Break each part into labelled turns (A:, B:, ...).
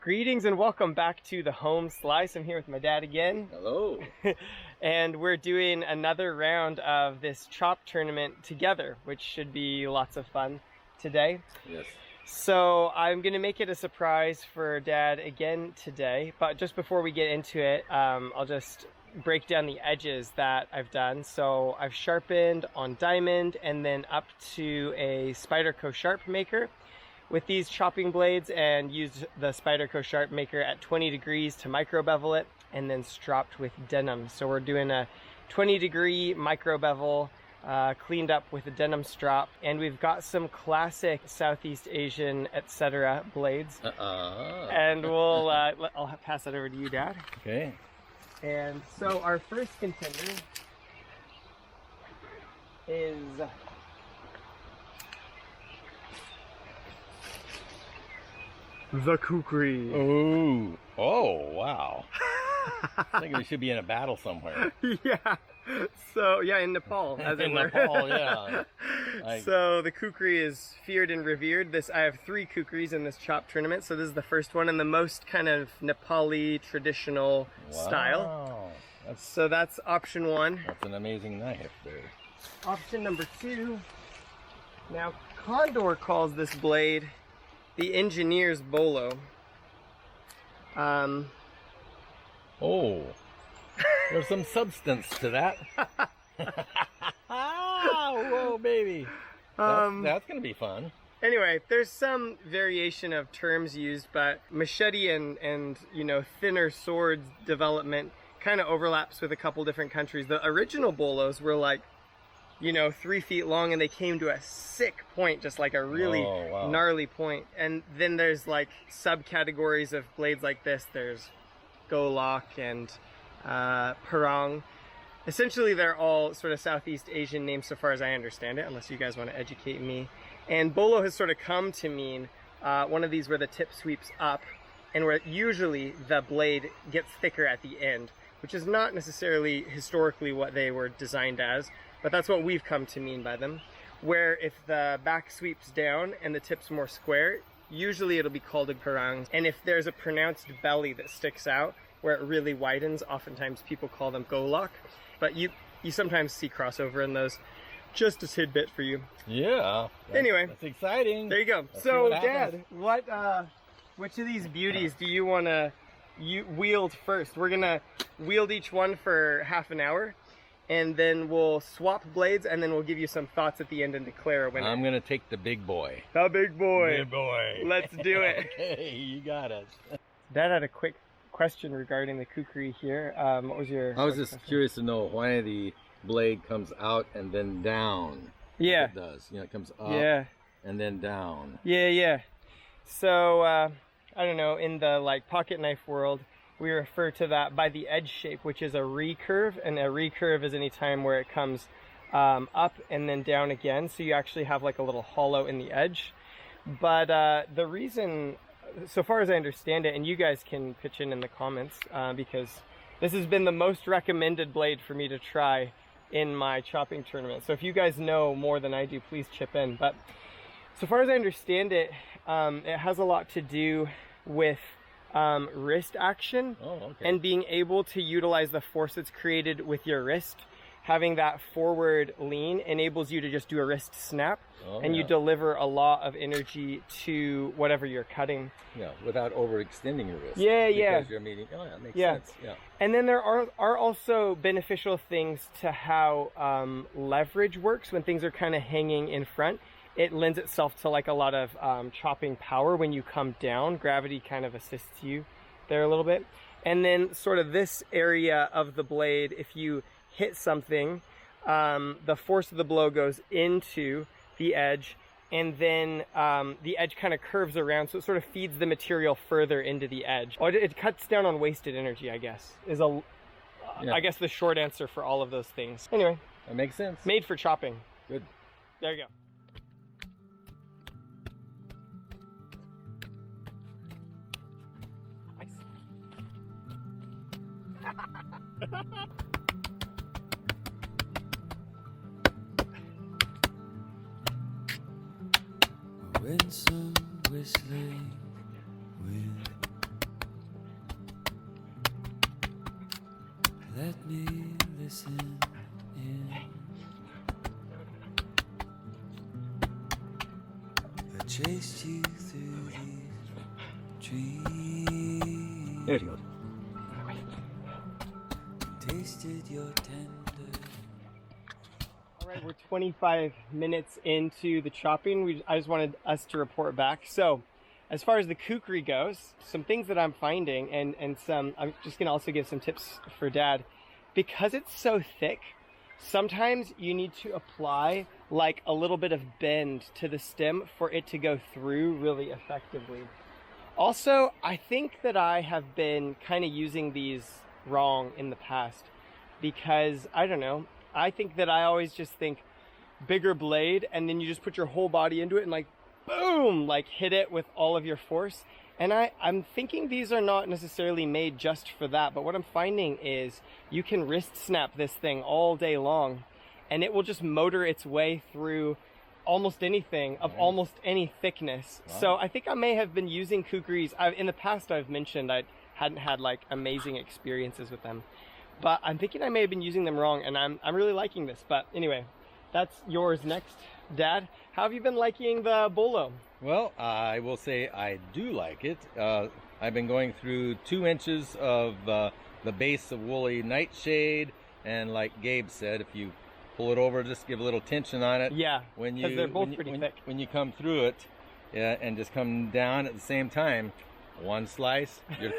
A: Greetings and welcome back to the Home Slice. I'm here with my dad again.
B: Hello.
A: And we're doing another round of this chop tournament together, which should be lots of fun today.
B: Yes.
A: So I'm going to make it a surprise for Dad again today. But just before we get into it, I'll just break down the edges that I've done. So I've sharpened on diamond and then up to a Spyderco Sharp Maker with these chopping blades, and used the Spyderco Sharp Maker at 20 degrees to micro bevel it, and then stropped with denim. So we're doing a 20-degree micro bevel, cleaned up with a denim strop, and we've got some classic Southeast Asian etc. blades. And we'll I'll pass that over to you, Dad.
B: Okay.
A: And so our first contender is the Khukri.
B: Ooh. Oh, wow. I think we should be in a battle somewhere.
A: Yeah. So, yeah, in Nepal, as
B: in
A: it were.
B: Nepal, yeah.
A: So the Khukri is feared and revered. I have 3 Khukris in this chop tournament, so this is the first one and the most kind of Nepali traditional style. So that's option 1.
B: That's an amazing knife there.
A: Option number 2. Now, Condor calls this blade the engineer's Bolo.
B: Oh, there's some substance to that. Whoa, baby. That's going to be fun.
A: Anyway, there's some variation of terms used, but machete and you know, thinner sword development kind of overlaps with a couple different countries. The original Bolos were like, you know, 3 feet long, and they came to a sick point, just like a really gnarly point. And then there's like subcategories of blades like this. There's Golok and Parang. Essentially, they're all sort of Southeast Asian names so far as I understand it, unless you guys want to educate me. And Bolo has sort of come to mean one of these where the tip sweeps up and where usually the blade gets thicker at the end, which is not necessarily historically what they were designed as, but that's what we've come to mean by them. Where if the back sweeps down and the tip's more square, usually it'll be called a parang. And if there's a pronounced belly that sticks out, where it really widens, oftentimes people call them golok. But you sometimes see crossover in those. Just a tidbit for you.
B: Yeah.
A: Anyway.
B: That's exciting.
A: There you go. So, Dad, which of these beauties do you want to wield first? We're going to wield each one for half an hour, and then we'll swap blades, and then we'll give you some thoughts at the end and declare a winner.
B: I'm going to take the big boy.
A: The big boy.
B: Big boy.
A: Let's do it.
B: Okay, you got it.
A: Dad had a quick question regarding the Khukri here. What was your
B: I was just
A: question?
B: curious to know why the blade comes out and then down.
A: Yeah.
B: It does. You know, it comes up and then down.
A: Yeah. So, I don't know, in the like pocket knife world, we refer to that by the edge shape, which is a recurve, and a recurve is any time where it comes up and then down again, so you actually have like a little hollow in the edge. But the reason, so far as I understand it, and you guys can pitch in the comments, because this has been the most recommended blade for me to try in my chopping tournament. So if you guys know more than I do, please chip in. But so far as I understand it, it has a lot to do with wrist action and being able to utilize the force that's created with your wrist. Having that forward lean enables you to just do a wrist snap, and you deliver a lot of energy to whatever you're cutting.
B: Yeah, without overextending your wrist.
A: Because
B: you're meeting. Oh, that makes sense. Yeah.
A: And then there are also beneficial things to how leverage works when things are kind of hanging in front. It lends itself to like a lot of chopping power when you come down. Gravity kind of assists you there a little bit. And then sort of this area of the blade, if you hit something, the force of the blow goes into the edge, and then the edge kind of curves around, so it sort of feeds the material further into the edge. It cuts down on wasted energy, I guess, is I guess the short answer for all of those things. Anyway.
B: That makes sense.
A: Made for chopping.
B: Good.
A: There you go.
C: When some whistling wind Let me listen in. I chased you through these dreams.
B: There she goes.
C: Tasted your tender.
A: All right, we're 25 minutes into the chopping. I just wanted us to report back. So, as far as the kukri goes, some things that I'm finding, and I'm just gonna also give some tips for Dad. Because it's so thick, sometimes you need to apply like a little bit of bend to the stem for it to go through really effectively. Also, I think that I have been kind of using these wrong in the past because, I don't know, I think that I always just think bigger blade and then you just put your whole body into it and like boom, like hit it with all of your force. And I'm thinking these are not necessarily made just for that, but what I'm finding is you can wrist snap this thing all day long and it will just motor its way through almost anything of almost any thickness. Wow. So I think I may have been using kukris. In the past I've mentioned I hadn't had like amazing experiences with them, but I'm thinking I may have been using them wrong and I'm really liking this. But anyway, that's yours next, Dad. How have you been liking the Bolo?
B: Well, I will say I do like it. I've been going through 2 inches of the base of woolly nightshade, and like Gabe said, if you pull it over, just give a little tension on it.
A: Yeah, because they're both pretty thick.
B: When you come through it, yeah, and just come down at the same time, one slice, you're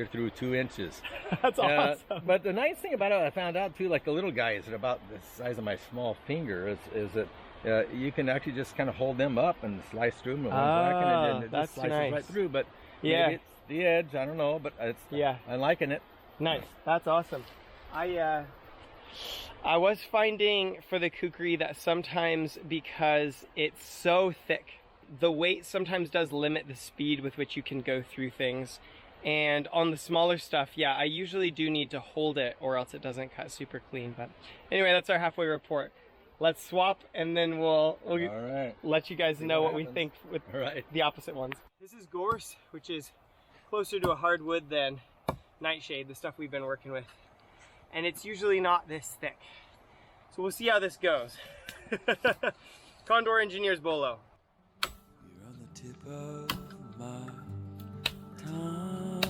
B: through 2 inches.
A: That's awesome.
B: But the nice thing about it, I found out too, like the little guys are about the size of my small finger, is that you can actually just kind of hold them up and slice through them. And it
A: that's
B: just slices
A: nice.
B: right through. But
A: yeah,
B: maybe it's the edge. I don't know, but I'm liking it.
A: Nice. That's awesome. I was finding for the kukri that sometimes because it's so thick, the weight sometimes does limit the speed with which you can go through things. And on the smaller stuff, yeah, I usually do need to hold it or else it doesn't cut super clean. But anyway, that's our halfway report. Let's swap and then we'll let you guys know what we think with the opposite ones. This is coarse, which is closer to a hardwood than nightshade, the stuff we've been working with. And it's usually not this thick. So we'll see how this goes. Condor Engineers Bolo.
C: You're on the tip of my tongue,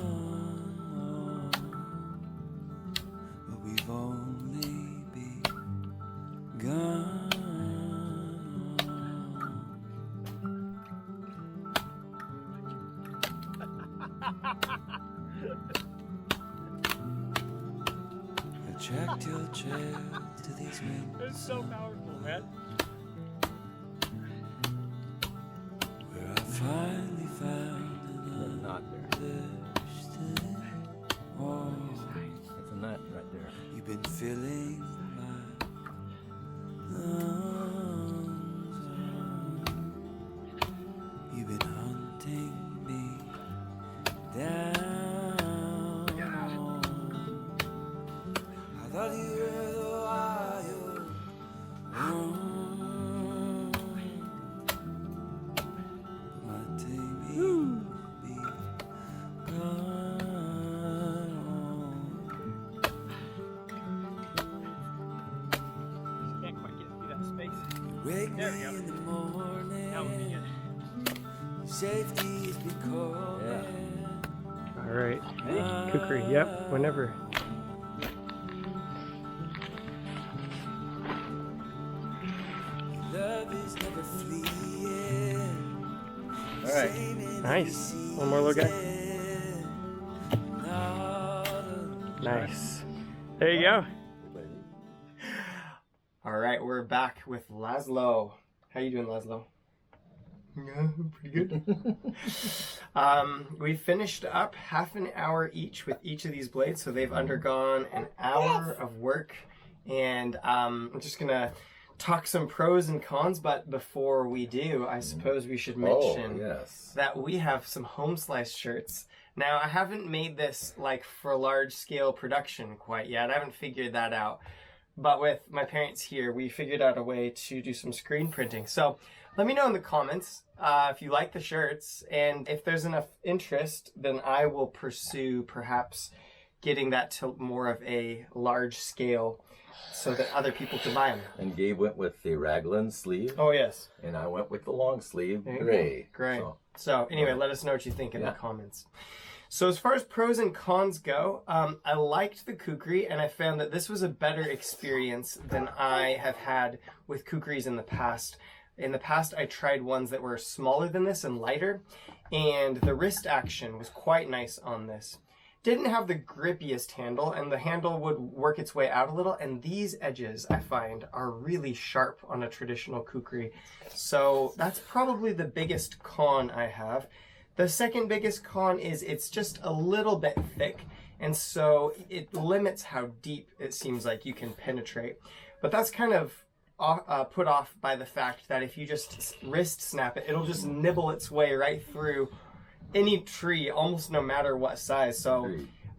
C: but we've only begun. Attract your trail to these winds.
A: It's so powerful, man.
C: Where I finally found
B: Not there.
C: Oh,
B: It's a nut right there.
C: you've been filling my lungs. You've been hunting me down. I thought you were the wild one. My taming be gone.
A: Can't quite get through that space.
C: Wake
A: There we
C: me
A: go.
C: in the morning.
A: That would be good.
C: Safety has been called.
A: All right. Kukri, yep, whenever.
C: Love is never fleeing.
B: All right.
A: Nice. One more little guy. Nice. There you go. All right, we're back with Laszlo. How you doing, Laszlo? Yeah, pretty good. We finished up half an hour each with each of these blades, so they've undergone an hour of work, and I'm just gonna talk some pros and cons. But before we do, I suppose we should mention that we have some home slice shirts. Now, I haven't made this like for large scale production quite yet. I haven't figured that out. But with my parents here, we figured out a way to do some screen printing. So let me know in the comments if you like the shirts, and if there's enough interest, then I will pursue perhaps getting that to more of a large scale so that other people could buy them.
B: And Gabe went with the raglan sleeve.
A: Oh, yes.
B: And I went with the long sleeve,
A: There you
B: gray.
A: go. Great.
B: So,
A: So anyway, let us know what you think in the comments. So as far as pros and cons go, I liked the Khukri, and I found that this was a better experience than I have had with Khukris in the past. In the past, I tried ones that were smaller than this and lighter, and the wrist action was quite nice on this. Didn't have the grippiest handle, and the handle would work its way out a little, and these edges, I find, are really sharp on a traditional Khukri. So that's probably the biggest con I have. The second biggest con is it's just a little bit thick, and so it limits how deep it seems like you can penetrate. But that's kind of put off by the fact that if you just wrist snap it, it'll just nibble its way right through any tree, almost no matter what size. So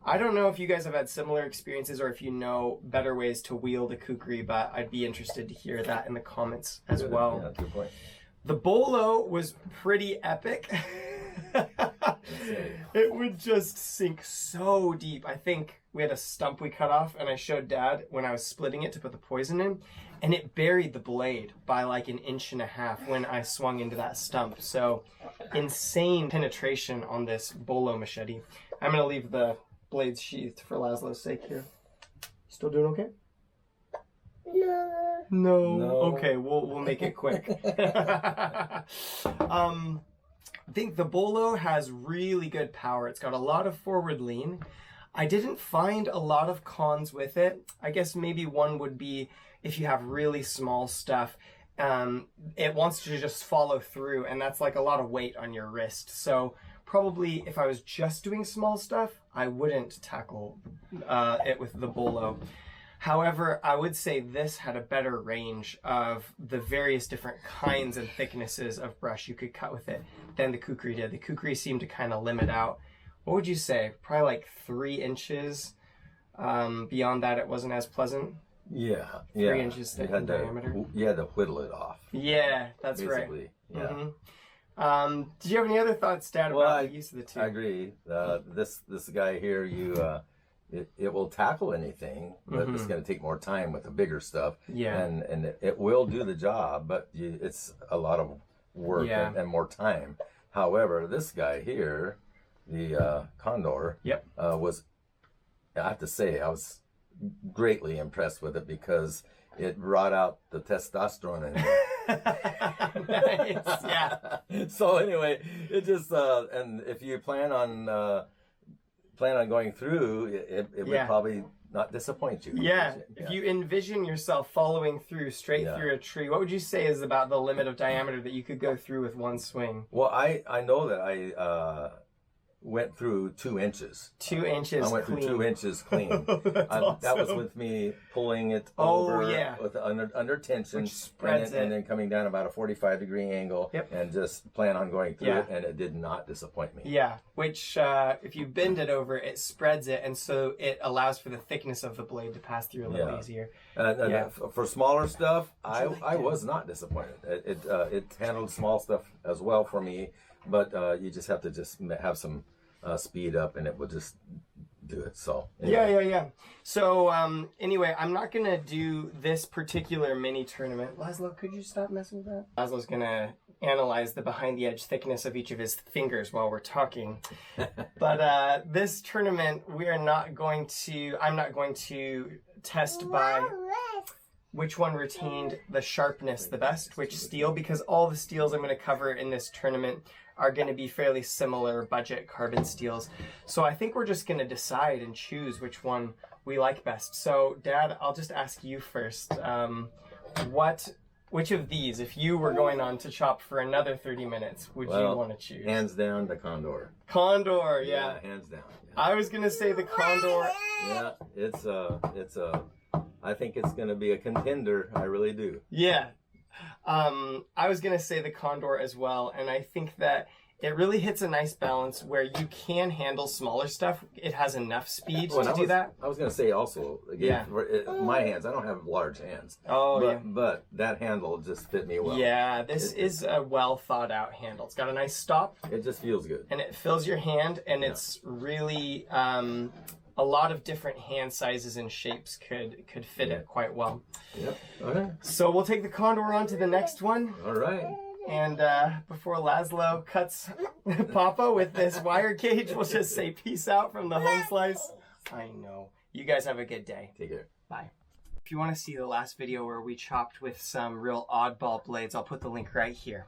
A: I don't know if you guys have had similar experiences or if you know better ways to wield a Khukri, but I'd be interested to hear that in the comments as well.
B: Yeah, good point.
A: The Bolo was pretty epic. It would just sink so deep. I think we had a stump we cut off, and I showed Dad when I was splitting it to put the poison in, and it buried the blade by like 1.5 inches when I swung into that stump. So insane penetration on this Bolo machete. I'm going to leave the blades sheathed for Laszlo's sake here. Still doing okay? No. Okay, we'll make it quick. I think the Bolo has really good power. It's got a lot of forward lean. I didn't find a lot of cons with it. I guess maybe one would be if you have really small stuff, it wants to just follow through, and that's like a lot of weight on your wrist. So probably if I was just doing small stuff, I wouldn't tackle it with the Bolo. However, I would say this had a better range of the various different kinds and thicknesses of brush you could cut with it than the Khukri did. The Khukri seemed to kind of limit out. What would you say? Probably like 3 inches. Beyond that, it wasn't as pleasant.
B: Yeah.
A: 3 inches thick in diameter.
B: You had to whittle it off.
A: Yeah, that's
B: basically.
A: right.
B: Yeah.
A: Mm-hmm. Did you have any other thoughts, Dad, about the use of the two?
B: I agree. This guy here, it will tackle anything, but it's going to take more time with the bigger stuff. Yeah. And it will do the job, but it's a lot of work and more time. However, this guy here, the Condor, was, I have to say, I was greatly impressed with it because it brought out the testosterone in me.
A: Nice, yeah.
B: So anyway, it just, and if you plan on going through, it would probably not disappoint you.
A: Yeah. If you envision yourself following through straight through a tree, what would you say is about the limit of diameter that you could go through with one swing?
B: Well, I know that I went through 2 inches.
A: 2 inches.
B: I went
A: clean.
B: through 2 inches clean.
A: Awesome.
B: That was with me pulling it over with under tension,
A: which spreads
B: and then coming down about a 45-degree angle, and just plan on going through it, and it did not disappoint me. Yeah,
A: which if you bend it over, it spreads it, and so it allows for the thickness of the blade to pass through a little easier.
B: For smaller stuff, I was not disappointed. It handled small stuff as well for me, but you just have to have some speed up, and it will just do it. So anyway.
A: Yeah. So anyway, I'm not gonna do this particular mini tournament. Laszlo, could you stop messing with that? Laszlo's gonna analyze the behind the edge thickness of each of his fingers while we're talking. But this tournament, I'm not going to test by which one retained the sharpness the best, which steel, because all the steels I'm going to cover in this tournament are going to be fairly similar budget carbon steels. So I think we're just going to decide and choose which one we like best. So Dad, I'll just ask you first. Which of these, if you were going on to chop for another 30 minutes, would you want to choose?
B: Hands down, the Condor.
A: Condor, yeah.
B: Hands down. Yeah.
A: I was going to say the Condor.
B: Yeah, I think it's going to be a contender. I really do.
A: Yeah. I was going to say the Condor as well, and I think that it really hits a nice balance where you can handle smaller stuff. It has enough speed to do that.
B: I was going to say also, again, my hands, I don't have large hands. But that handle just fit me well.
A: Yeah, this is a well thought out handle. It's got a nice stop.
B: It just feels good.
A: And it fills your hand, and it's really a lot of different hand sizes and shapes could fit it quite well.
D: Yep. Okay.
A: So we'll take the Condor on to the next one.
D: All right.
A: And before Laszlo cuts Papa with this wire cage, we'll just say peace out from the home slice. I know. You guys have a good day.
D: Take care.
A: Bye. If you want to see the last video where we chopped with some real oddball blades, I'll put the link right here.